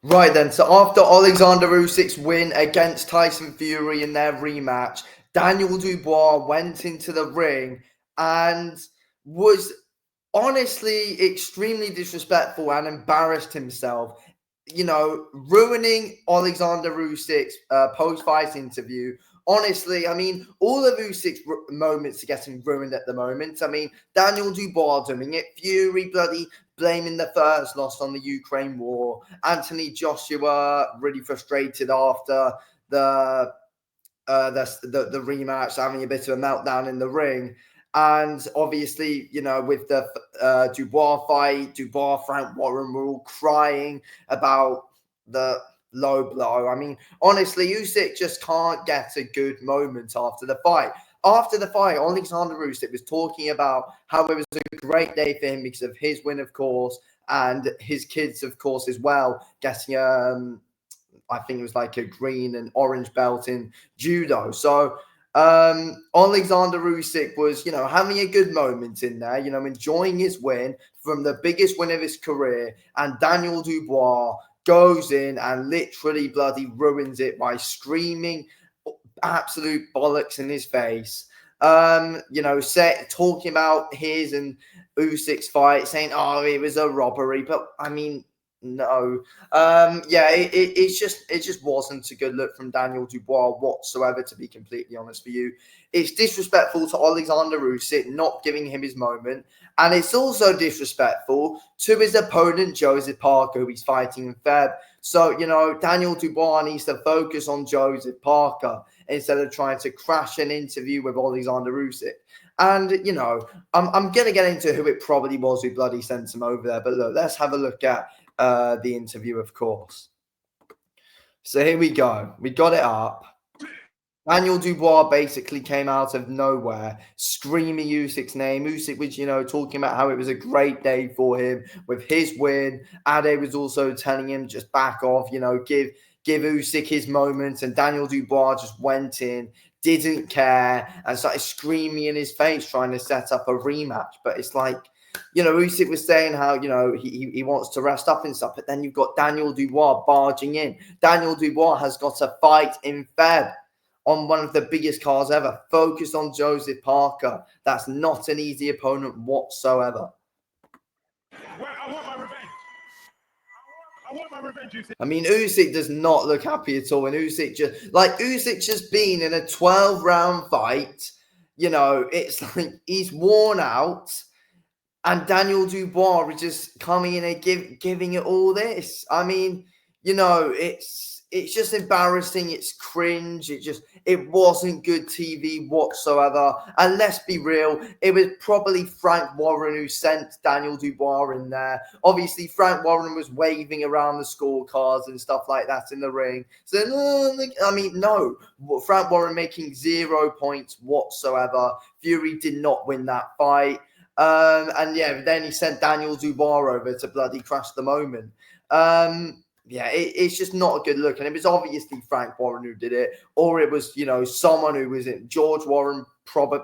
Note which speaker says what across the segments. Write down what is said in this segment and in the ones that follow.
Speaker 1: Right then, so after Alexander Usyk's win against Tyson Fury in their rematch, Daniel Dubois went into the ring and was honestly extremely disrespectful and embarrassed himself, ruining Alexander Usyk's post-fight interview. Honestly, I mean, all of Usyk's moments are getting ruined at the moment. I mean, Daniel Dubois doing it, Fury bloody blaming the first loss on the Ukraine war, Anthony Joshua really frustrated after the rematch, having a bit of a meltdown in the ring. And obviously, with the Dubois fight, Dubois, Frank Warren were all crying about the low blow. I mean, honestly, Usyk just can't get a good moment after the fight. After the fight, Alexander Usyk was talking about how it was a great day for him because of his win, of course, and his kids, of course, as well, getting I think it was like a green and orange belt in judo. So Alexander Usyk was, having a good moment in there, enjoying his win from the biggest win of his career. And Daniel Dubois goes in and literally bloody ruins it by screaming absolute bollocks in his face. Talking about his and Usyk's fight, saying, "Oh, it was a robbery," but I mean, no. It just wasn't a good look from Daniel Dubois whatsoever, to be completely honest with you. It's disrespectful to Alexander Usyk, not giving him his moment. And it's also disrespectful to his opponent, Joseph Parker, who he's fighting in Feb. So, Daniel Dubois needs to focus on Joseph Parker instead of trying to crash an interview with Alexander Usyk. And, I'm going to get into who it probably was who bloody sent him over there. But look, let's have a look at the interview, of course. So here we go. We got it up. Daniel Dubois basically came out of nowhere, screaming Usyk's name. Usyk was, talking about how it was a great day for him with his win. Ade was also telling him just back off, give Usyk his moment. And Daniel Dubois just went in, didn't care, and started screaming in his face, trying to set up a rematch. But it's like, Usyk was saying how, he wants to rest up and stuff. But then you've got Daniel Dubois barging in. Daniel Dubois has got a fight in Feb on one of the biggest cards ever, focused on Joseph Parker. That's not an easy opponent whatsoever.
Speaker 2: I want my revenge. I want my revenge, Usyk.
Speaker 1: I mean, Usyk does not look happy at all. And Usyk just been in a 12-round fight. It's like he's worn out. And Daniel Dubois is just coming in and giving it all this. I mean, it's just embarrassing. It's cringe. It wasn't good TV whatsoever. And let's be real, it was probably Frank Warren who sent Daniel Dubois in there. Obviously, Frank Warren was waving around the scorecards and stuff like that in the ring. So, no. Frank Warren making 0 points whatsoever. Fury did not win that fight. Then he sent Daniel Dubois over to bloody crash the moment. It's just not a good look. And it was obviously Frank Warren who did it, or it was, someone who was in George Warren,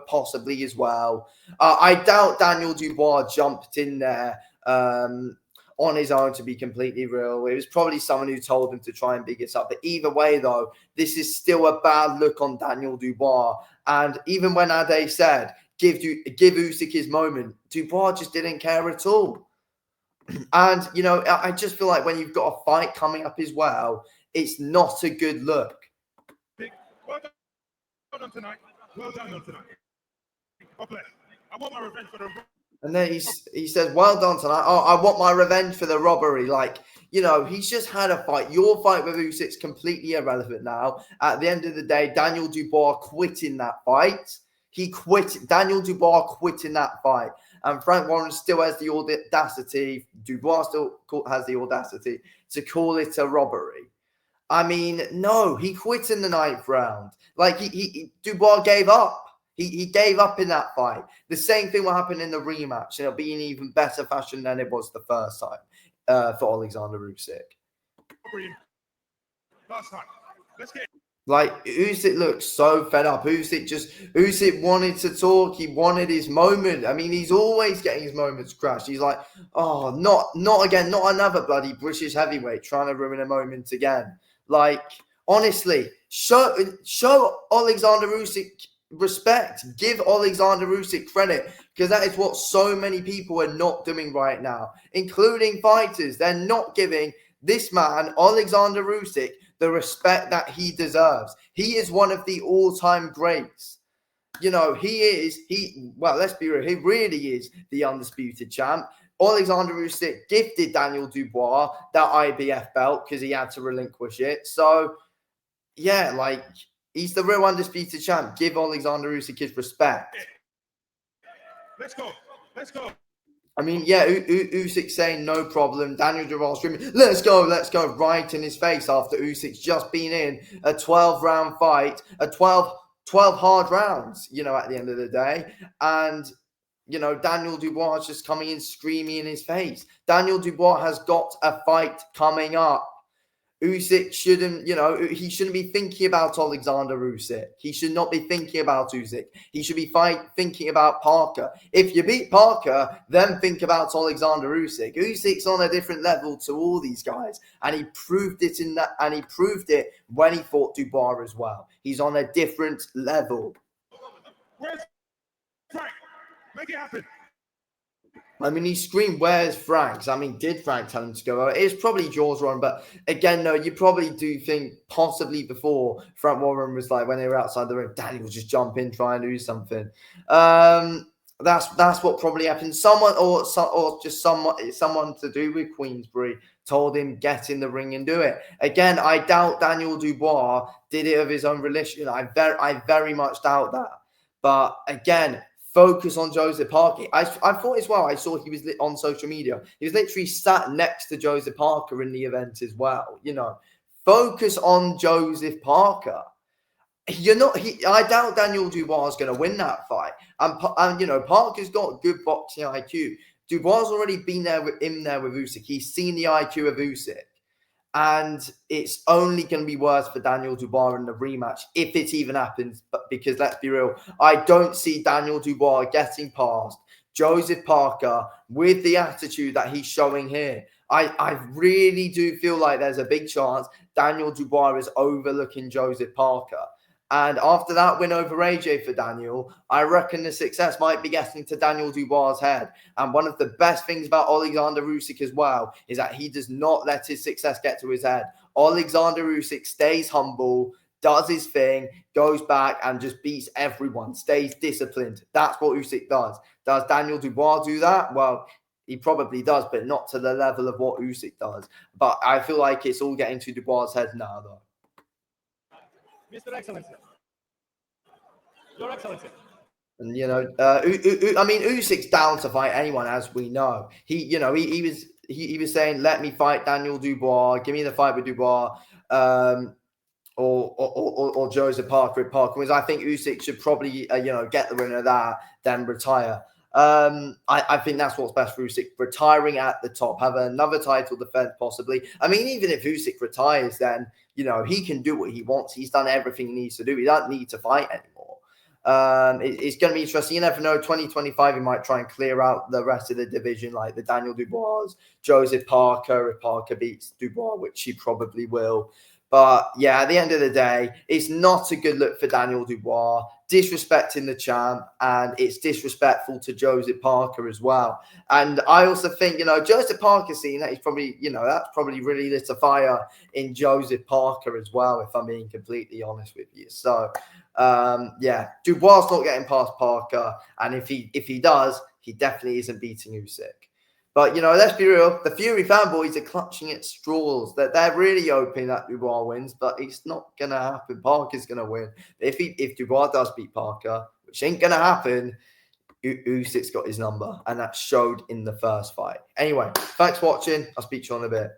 Speaker 1: possibly as well. I doubt Daniel Dubois jumped in there on his own, to be completely real. It was probably someone who told him to try and big it up. But either way, though, this is still a bad look on Daniel Dubois. And even when Ade said, give Usyk his moment, Dubois just didn't care at all. And, I just feel like when you've got a fight coming up as well, it's not a good look.
Speaker 2: Well done tonight. Well done tonight. God bless. I want my revenge for the...
Speaker 1: And then he says, well done tonight. Oh, I want my revenge for the robbery. Like, he's just had a fight. Your fight with Usyk's completely irrelevant now. At the end of the day, Daniel Dubois quit in that fight. He quit. Daniel Dubois quit in that fight. And Frank Warren still has the audacity, Dubois still has the audacity to call it a robbery. I mean, no, he quit in the 9th round. Like, Dubois gave up. He gave up in that fight. The same thing will happen in the rematch. And it'll be in even better fashion than it was the first time for Alexander Usyk.
Speaker 2: Last time. Let's get...
Speaker 1: Like, Usyk looked so fed up. Usyk wanted to talk. He wanted his moment. I mean, he's always getting his moments crashed. He's like, oh, not again, not another bloody British heavyweight trying to ruin a moment again. Like, honestly, show Alexander Usyk respect. Give Alexander Usyk credit, because that is what so many people are not doing right now, including fighters. They're not giving this man, Alexander Usyk, the respect that he deserves. He is one of the all-time greats. Well, let's be real, he really is the undisputed champ. Alexander Usyk gifted Daniel Dubois that IBF belt because he had to relinquish it. So, yeah, like, he's the real undisputed champ. Give Alexander Usyk his respect.
Speaker 2: Let's go. Let's go.
Speaker 1: I mean, yeah, Usyk saying no problem. Daniel Dubois screaming, let's go, right in his face after Usyk's just been in a 12-round fight, 12 hard rounds, at the end of the day. And, Daniel Dubois is just coming in screaming in his face. Daniel Dubois has got a fight coming up. Usyk shouldn't, he shouldn't be thinking about Alexander Usyk. He should not be thinking about Usyk. He should be thinking about Parker. If you beat Parker, then think about Alexander Usyk. Usyk's on a different level to all these guys, and he proved it when he fought Dubois as well. He's on a different level.
Speaker 2: Where's Frank? Make it happen.
Speaker 1: I mean, he screamed, where's Frank's? I mean, did Frank tell him to go out? It's probably Jaws Warren, but again, no, you probably do think possibly before Frank Warren was like, when they were outside the ring, Danny will just jump in, try and do something. That's what probably happened. Someone to do with Queensbury told him, get in the ring and do it. Again, I doubt Daniel Dubois did it of his own volition. I very much doubt that. But again, focus on Joseph Parker. I thought as well, I saw he was on social media. He was literally sat next to Joseph Parker in the event as well. Focus on Joseph Parker. I doubt Daniel Dubois is going to win that fight. And Parker's got good boxing IQ. Dubois has already been there with Usyk. He's seen the IQ of Usyk. And it's only going to be worse for Daniel Dubois in the rematch, if it even happens. But because let's be real, I don't see Daniel Dubois getting past Joseph Parker with the attitude that he's showing here. I really do feel like there's a big chance Daniel Dubois is overlooking Joseph Parker. And after that win over AJ for Daniel, I reckon the success might be getting to Daniel Dubois' head. And one of the best things about Alexander Usyk as well is that he does not let his success get to his head. Alexander Usyk stays humble, does his thing, goes back and just beats everyone, stays disciplined. That's what Usyk does. Does Daniel Dubois do that? Well, he probably does, but not to the level of what Usyk does. But I feel like it's all getting to Dubois' head now, though.
Speaker 2: Mr. Excellency. Your Excellency.
Speaker 1: And Usyk's down to fight anyone, as we know. He was saying, let me fight Daniel Dubois, give me the fight with Dubois, or Joseph Parker. If Parker wins, I think Usyk should probably get the win of that, then retire. I think that's what's best for Usyk, retiring at the top, have another title defense possibly. I mean, even if Usyk retires, then he can do what he wants. He's done everything he needs to do. He doesn't need to fight anymore. It's going to be interesting. You never know. 2025, he might try and clear out the rest of the division, like the Daniel Dubois, Joseph Parker, if Parker beats Dubois, which he probably will. But yeah, at the end of the day, it's not a good look for Daniel Dubois, disrespecting the champ, and it's disrespectful to Joseph Parker as well. And I also think, Joseph Parker seeing that, he's probably, that's probably really lit a fire in Joseph Parker as well, if I'm being completely honest with you. So, Dubois not getting past Parker, and if he does, he definitely isn't beating Usyk. But, let's be real. The Fury fanboys are clutching at straws. They're really hoping that Dubois wins, but it's not going to happen. Parker's going to win. If Dubois does beat Parker, which ain't going to happen, Usyk's got his number, and that showed in the first fight. Anyway, thanks for watching. I'll speak to you in a bit.